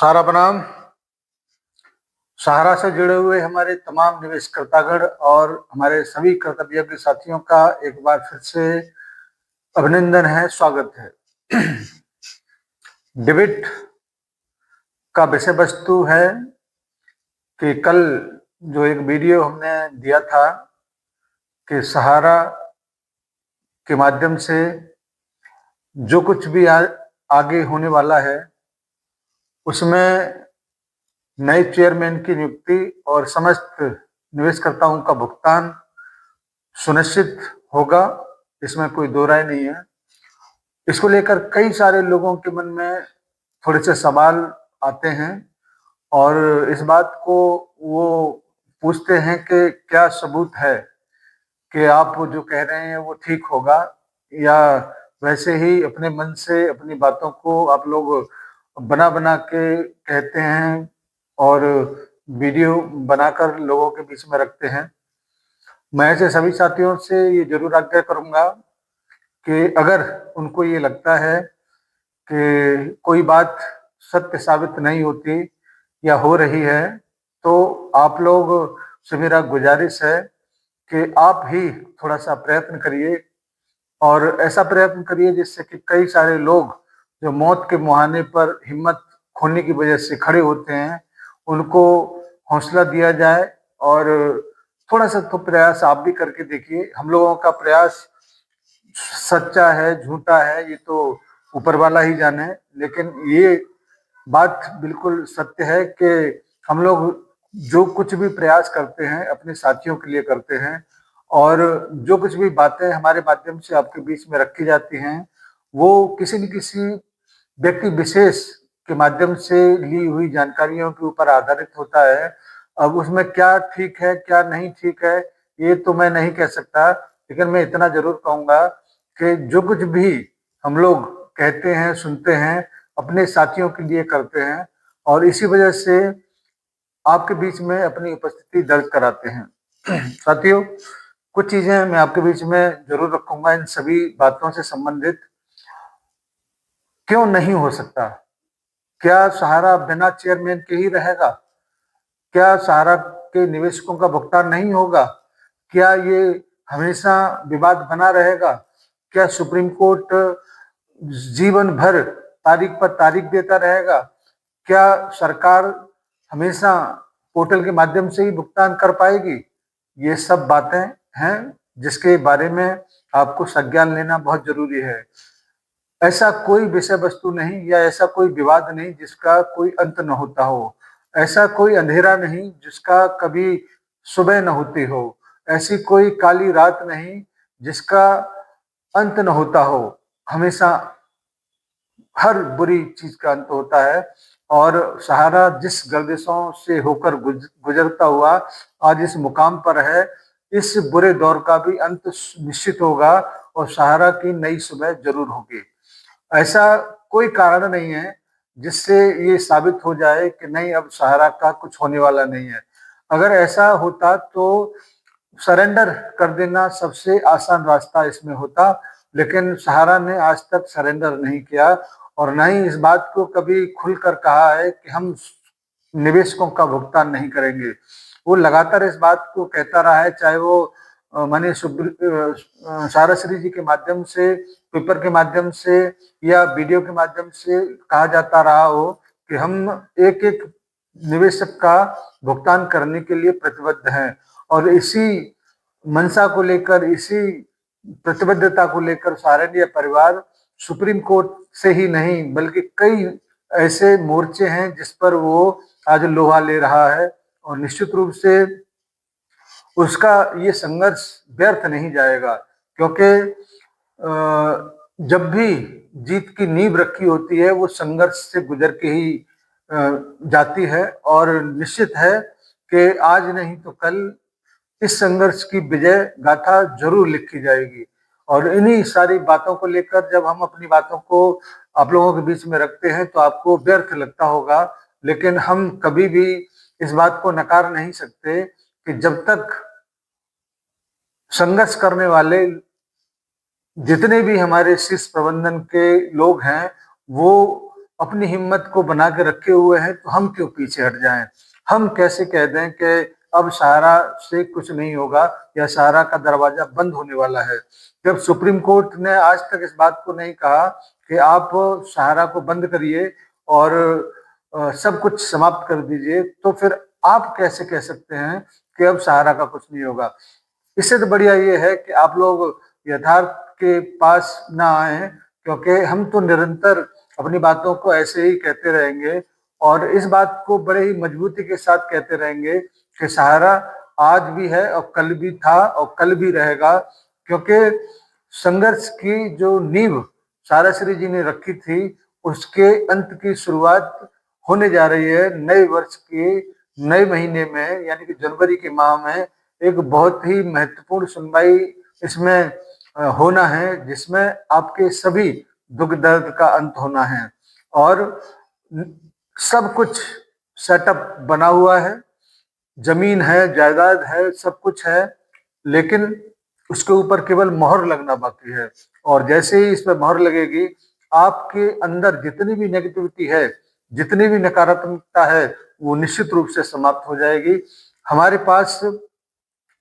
सारा बनाम सहारा से जुड़े हुए हमारे तमाम निवेशकर्तागण और हमारे सभी कर्तव्यज्ञ साथियों का एक बार फिर से अभिनंदन है, स्वागत है। डिबेट का विषय वस्तु है कि कल जो एक वीडियो हमने दिया था कि सहारा के माध्यम से जो कुछ भी आगे होने वाला है उसमें नए चेयरमैन की नियुक्ति और समस्त निवेशकर्ताओं का भुगतान सुनिश्चित होगा, इसमें कोई दो राय नहीं है। इसको लेकर कई सारे लोगों के मन में थोड़े से सवाल आते हैं और इस बात को वो पूछते हैं कि क्या सबूत है कि आप जो कह रहे हैं वो ठीक होगा, या वैसे ही अपने मन से अपनी बातों को आप लोग बना बना के कहते हैं और वीडियो बनाकर लोगों के बीच में रखते हैं। मैं ऐसे सभी साथियों से ये जरूर आग्रह करूंगा कि अगर उनको ये लगता है कि कोई बात सत्य साबित नहीं होती या हो रही है तो आप लोग से मेरा गुजारिश है कि आप ही थोड़ा सा प्रयत्न करिए और ऐसा प्रयत्न करिए जिससे कि कई सारे लोग जो मौत के मुहाने पर हिम्मत खोने की वजह से खड़े होते हैं उनको हौसला दिया जाए। और थोड़ा सा तो प्रयास आप भी करके देखिए। हम लोगों का प्रयास सच्चा है झूठा है ये तो ऊपर वाला ही जाने, लेकिन ये बात बिल्कुल सत्य है कि हम लोग जो कुछ भी प्रयास करते हैं अपने साथियों के लिए करते हैं और जो कुछ भी बातें हमारे माध्यम से आपके बीच में रखी जाती हैं वो किसी न किसी व्यक्ति विशेष के माध्यम से ली हुई जानकारियों के ऊपर आधारित होता है। अब उसमें क्या ठीक है क्या नहीं ठीक है ये तो मैं नहीं कह सकता, लेकिन मैं इतना जरूर कहूंगा कि जो कुछ भी हम लोग कहते हैं सुनते हैं अपने साथियों के लिए करते हैं और इसी वजह से आपके बीच में अपनी उपस्थिति दर्ज कराते हैं। साथियों, कुछ चीजें मैं आपके बीच में जरूर रखूंगा इन सभी बातों से संबंधित। क्यों नहीं हो सकता? क्या सहारा बिना चेयरमैन के ही रहेगा? क्या सहारा के निवेशकों का भुगतान नहीं होगा? क्या ये हमेशा विवाद बना रहेगा? क्या सुप्रीम कोर्ट जीवन भर तारीख पर तारीख देता रहेगा? क्या सरकार हमेशा पोर्टल के माध्यम से ही भुगतान कर पाएगी? ये सब बातें हैं जिसके बारे में आपको संज्ञान लेना बहुत जरूरी है। ऐसा कोई विषय वस्तु नहीं या ऐसा कोई विवाद नहीं जिसका कोई अंत न होता हो। ऐसा कोई अंधेरा नहीं जिसका कभी सुबह न होती हो। ऐसी कोई काली रात नहीं जिसका अंत न होता हो। हमेशा हर बुरी चीज का अंत होता है और सहारा जिस गर्दिशों से होकर गुजरता हुआ आज इस मुकाम पर है, इस बुरे दौर का भी अंत निश्चित होगा और सहारा की नई सुबह जरूर होगी। ऐसा कोई कारण नहीं है जिससे ये साबित हो जाए कि नहीं अब सहारा का कुछ होने वाला नहीं है। अगर ऐसा होता तो सरेंडर कर देना सबसे आसान रास्ता इसमें होता, लेकिन सहारा ने आज तक सरेंडर नहीं किया और न ही इस बात को कभी खुलकर कहा है कि हम निवेशकों का भुगतान नहीं करेंगे। वो लगातार इस बात को कहता रहा है, चाहे वो माननीय साराश्री जी के माध्यम से, पेपर के माध्यम से या वीडियो के माध्यम से कहा जाता रहा हो कि हम एक एक निवेशक का भुगतान करने के लिए प्रतिबद्ध हैं और इसी मंशा को लेकर, इसी प्रतिबद्धता को लेकर सहारनीय परिवार सुप्रीम कोर्ट से ही नहीं बल्कि कई ऐसे मोर्चे हैं जिस पर वो आज लोहा ले रहा है और निश्चित रूप से उसका ये संघर्ष व्यर्थ नहीं जाएगा, क्योंकि जब भी जीत की नींव रखी होती है वो संघर्ष से गुजर के ही जाती है और निश्चित है कि आज नहीं तो कल इस संघर्ष की विजय गाथा जरूर लिखी जाएगी। और इन्हीं सारी बातों को लेकर जब हम अपनी बातों को आप लोगों के बीच में रखते हैं तो आपको व्यर्थ लगता होगा, लेकिन हम कभी भी इस बात को नकार नहीं सकते कि जब तक संघर्ष करने वाले जितने भी हमारे शीर्ष प्रबंधन के लोग हैं वो अपनी हिम्मत को बना के रखे हुए हैं, तो हम क्यों पीछे हट जाएं? हम कैसे कह दें कि अब सहारा से कुछ नहीं होगा या सहारा का दरवाजा बंद होने वाला है, जब सुप्रीम कोर्ट ने आज तक इस बात को नहीं कहा कि आप सहारा को बंद करिए और सब कुछ समाप्त कर दीजिए, तो फिर आप कैसे कह सकते हैं कि अब सहारा का कुछ नहीं होगा? इससे तो बढ़िया ये है कि आप लोग यथार्थ के पास ना आए, क्योंकि हम तो निरंतर अपनी बातों को ऐसे ही कहते रहेंगे और इस बात को बड़े ही मजबूती के साथ कहते रहेंगे कि सहारा आज भी है और कल भी था और कल भी रहेगा, क्योंकि संघर्ष की जो नींव साराश्री जी ने रखी थी उसके अंत की शुरुआत होने जा रही है। नए वर्ष के नए महीने में यानी कि जनवरी के माह में एक बहुत ही महत्वपूर्ण सुनवाई इसमें होना है, जिसमें आपके सभी दुख दर्द का अंत होना है और सब कुछ सेटअप बना हुआ है, जमीन है, जायदाद है, सब कुछ है, लेकिन उसके ऊपर केवल मोहर लगना बाकी है। और जैसे ही इस पर मोहर लगेगी, आपके अंदर जितनी भी नेगेटिविटी है, जितनी भी नकारात्मकता है, वो निश्चित रूप से समाप्त हो जाएगी। हमारे पास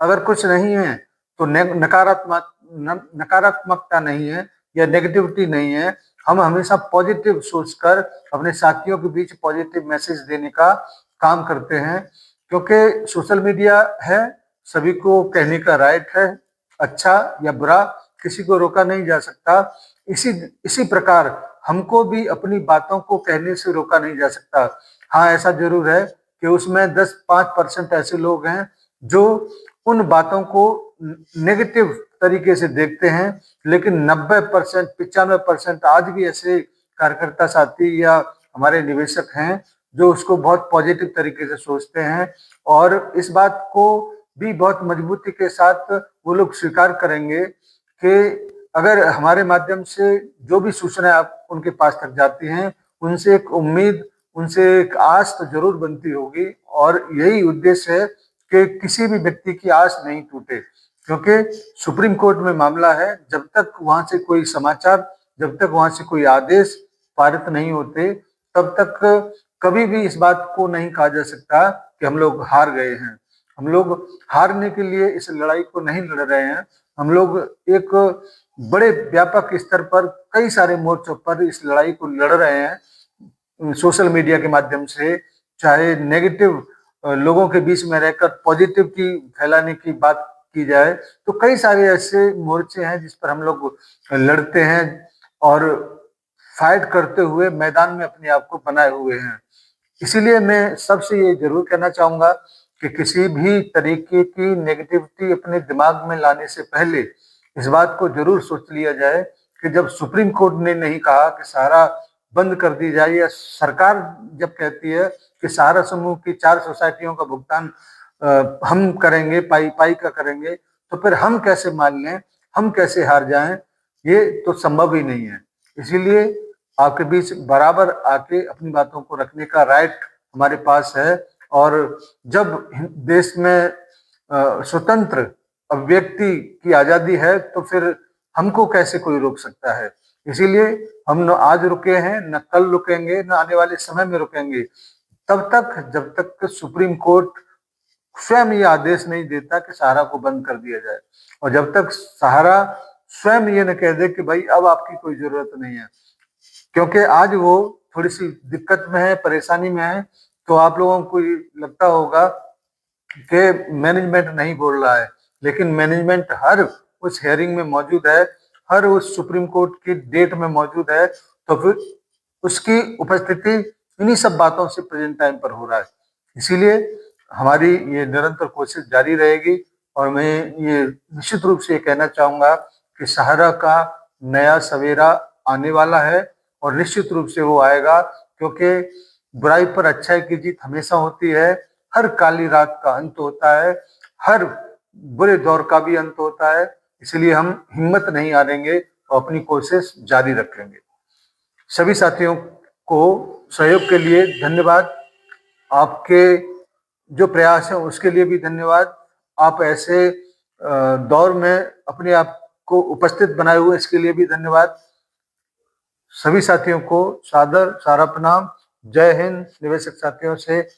अगर कुछ नहीं है तो नकारात्मकता नहीं है या नेगेटिविटी नहीं है। हम हमेशा पॉजिटिव सोचकर अपने साथियों के बीच पॉजिटिव मैसेज देने का काम करते हैं, क्योंकि सोशल मीडिया है, सभी को कहने का राइट है, अच्छा या बुरा किसी को रोका नहीं जा सकता। इसी प्रकार हमको भी अपनी बातों को कहने से रोका नहीं जा सकता। हाँ, ऐसा जरूर है कि उसमें 10-5% ऐसे लोग हैं जो उन बातों को नेगेटिव तरीके से देखते हैं, लेकिन 90% 95% आज भी ऐसे कार्यकर्ता साथी या हमारे निवेशक हैं जो उसको बहुत पॉजिटिव तरीके से सोचते हैं और इस बात को भी बहुत मजबूती के साथ वो लोग स्वीकार करेंगे कि अगर हमारे माध्यम से जो भी सूचनाएं आप उनके पास तक जाती हैं, उनसे एक उम्मीद, उनसे एक आस तो जरूर बनती होगी और यही उद्देश्य है कि किसी भी व्यक्ति की आस नहीं टूटे, क्योंकि सुप्रीम कोर्ट में मामला है। जब तक वहां से कोई समाचार, जब तक वहां से कोई आदेश पारित नहीं होते, तब तक कभी भी इस बात को नहीं कहा जा सकता कि हम लोग हार गए हैं। हम लोग हारने के लिए इस लड़ाई को नहीं लड़ रहे हैं। हम लोग एक बड़े व्यापक स्तर पर कई सारे मोर्चों पर इस लड़ाई को लड़ रहे हैं, सोशल मीडिया के माध्यम से, चाहे नेगेटिव लोगों के बीच में रहकर पॉजिटिव की फैलाने की बात की जाए, तो कई सारे ऐसे मोर्चे हैं जिस पर हम लोग लड़ते हैं और फाइट करते हुए मैदान में अपने आप को बनाए हुए हैं। इसीलिए मैं सबसे ये जरूर कहना चाहूंगा कि किसी भी तरीके की नेगेटिविटी अपने दिमाग में लाने से पहले इस बात को जरूर सोच लिया जाए कि जब सुप्रीम कोर्ट ने नहीं कहा कि सहारा बंद कर दी जाए, या सरकार जब कहती है कि सहारा समूह की 4 सोसाइटियों का भुगतान हम करेंगे, पाई पाई का करेंगे, तो फिर हम कैसे मान लें, हम कैसे हार जाएं? ये तो संभव ही नहीं है। इसीलिए आपके बीच बराबर आके अपनी बातों को रखने का राइट हमारे पास है और जब देश में स्वतंत्र अभिव्यक्ति की आजादी है, तो फिर हमको कैसे कोई रोक सकता है? इसीलिए हम न आज रुके हैं, न कल रुकेंगे, न आने वाले समय में रुकेंगे, तब तक जब तक सुप्रीम कोर्ट स्वयं ये आदेश नहीं देता कि सहारा को बंद कर दिया जाए और जब तक सहारा स्वयं ये न कह दे कि भाई अब आपकी कोई जरूरत नहीं है। क्योंकि आज वो थोड़ी सी दिक्कत में है, परेशानी में है, तो आप लोगों को लगता होगा कि मैनेजमेंट नहीं बोल रहा है, लेकिन मैनेजमेंट हर उस हेयरिंग में मौजूद है, हर उस सुप्रीम कोर्ट की डेट में मौजूद है, तो फिर उसकी उपस्थिति इन्हीं सब बातों से प्रेजेंट टाइम पर हो रहा है। इसीलिए हमारी ये निरंतर कोशिश जारी रहेगी और मैं ये निश्चित रूप से कहना चाहूंगा कि सहारा का नया सवेरा आने वाला है और निश्चित रूप से वो आएगा, क्योंकि बुराई पर अच्छाई की जीत हमेशा होती है। हर काली रात का अंत होता है, हर बुरे दौर का भी अंत होता है। इसलिए हम हिम्मत नहीं हारेंगे और अपनी कोशिश जारी रखेंगे। सभी साथियों को सहयोग के लिए धन्यवाद। आपके जो प्रयास है उसके लिए भी धन्यवाद। आप ऐसे दौर में अपने आप को उपस्थित बनाए हुए इसके लिए भी धन्यवाद। सभी साथियों को सादर सारा प्रणाम। जय हिंद। निवेशक साथियों से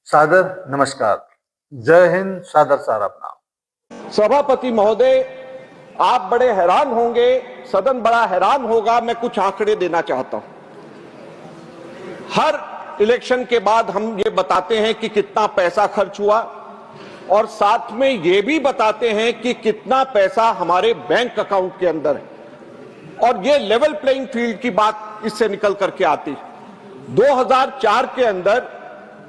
सादर नमस्कार। जय हिंद, सादर सारा प्रणाम। सभापति महोदय, आप बड़े हैरान होंगे, सदन बड़ा हैरान होगा। मैं कुछ आंकड़े देना चाहता हूं। हर इलेक्शन के बाद हम ये बताते हैं कि कितना पैसा खर्च हुआ और साथ में ये भी बताते हैं कि कितना पैसा हमारे बैंक अकाउंट के अंदर है, और ये लेवल प्लेइंग फील्ड की बात इससे निकल करके आती है। 2004 के अंदर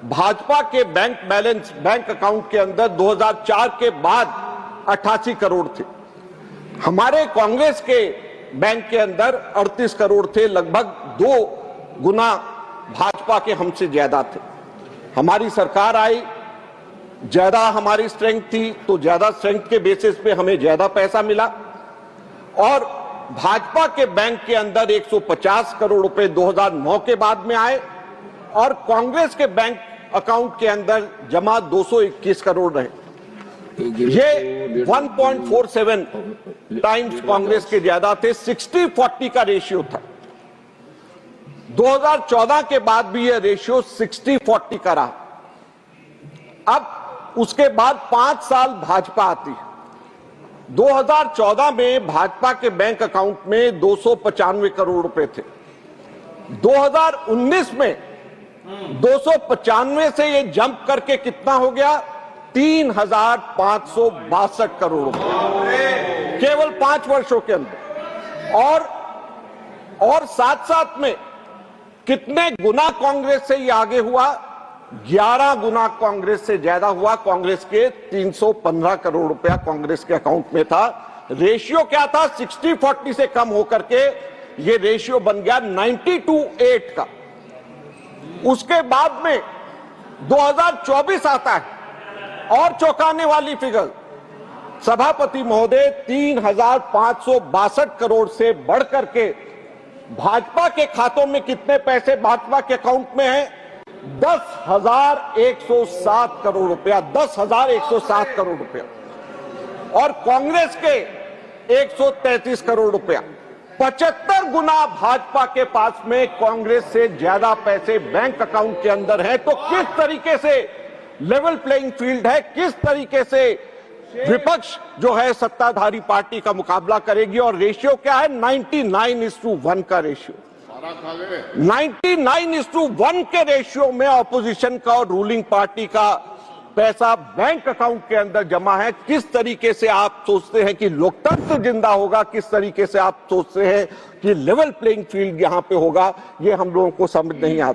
भाजपा के बैंक बैलेंस, बैंक अकाउंट के अंदर 2004 के बाद 88 करोड़ थे। हमारे कांग्रेस के बैंक के अंदर 38 करोड़ थे, लगभग 2 गुना भाजपा के हमसे ज्यादा थे। हमारी सरकार आई, ज्यादा हमारी स्ट्रेंथ थी, तो ज्यादा स्ट्रेंथ के बेसिस पे हमें ज्यादा पैसा मिला, और भाजपा के बैंक के अंदर 150 करोड़ रुपए 2009 के बाद में आए, और कांग्रेस के बैंक अकाउंट के अंदर जमा 221 करोड़ रहे। ये 1.47 टाइम्स कांग्रेस के ज्यादा थे। 60-40 का रेशियो था। 2014 के बाद भी यह रेशियो 60-40 का रहा। अब उसके बाद 5 साल भाजपा आती है। 2014 में भाजपा के बैंक अकाउंट में 295 करोड़ रुपए थे। 2019 में 295 से ये जंप करके कितना हो गया? 3,562 करोड़ रुपए केवल 5 वर्षों के अंदर। और साथ साथ में कितने गुना कांग्रेस से ये आगे हुआ? 11 गुना कांग्रेस से ज्यादा हुआ। कांग्रेस के 315 करोड़ रुपया कांग्रेस के अकाउंट में था। रेशियो क्या था? 60-40 से कम होकर के ये रेशियो बन गया 90-8 का। उसके बाद में 2024 आता है, और चौंकाने वाली फिगर, सभापति महोदय, 3,562 करोड़ से बढ़कर के भाजपा के खातों में कितने पैसे भाजपा के अकाउंट में हैं? 10,107 करोड़ रुपया। 10,107 करोड़ रुपया। और कांग्रेस के 133 करोड़ रुपया। 75 गुना भाजपा के पास में कांग्रेस से ज्यादा पैसे बैंक अकाउंट के अंदर है। तो किस तरीके से लेवल प्लेइंग फील्ड है, किस तरीके से विपक्ष जो है सत्ताधारी पार्टी का मुकाबला करेगी? और रेशियो क्या है? 99:1 का रेशियो। 99:1 के रेशियो में ऑपोजिशन का और रूलिंग पार्टी का पैसा बैंक अकाउंट के अंदर जमा है। किस तरीके से आप सोचते हैं कि लोकतंत्र जिंदा होगा? किस तरीके से आप सोचते हैं कि लेवल प्लेइंग फील्ड यहां पे होगा? ये हम लोगों को समझ नहीं आता।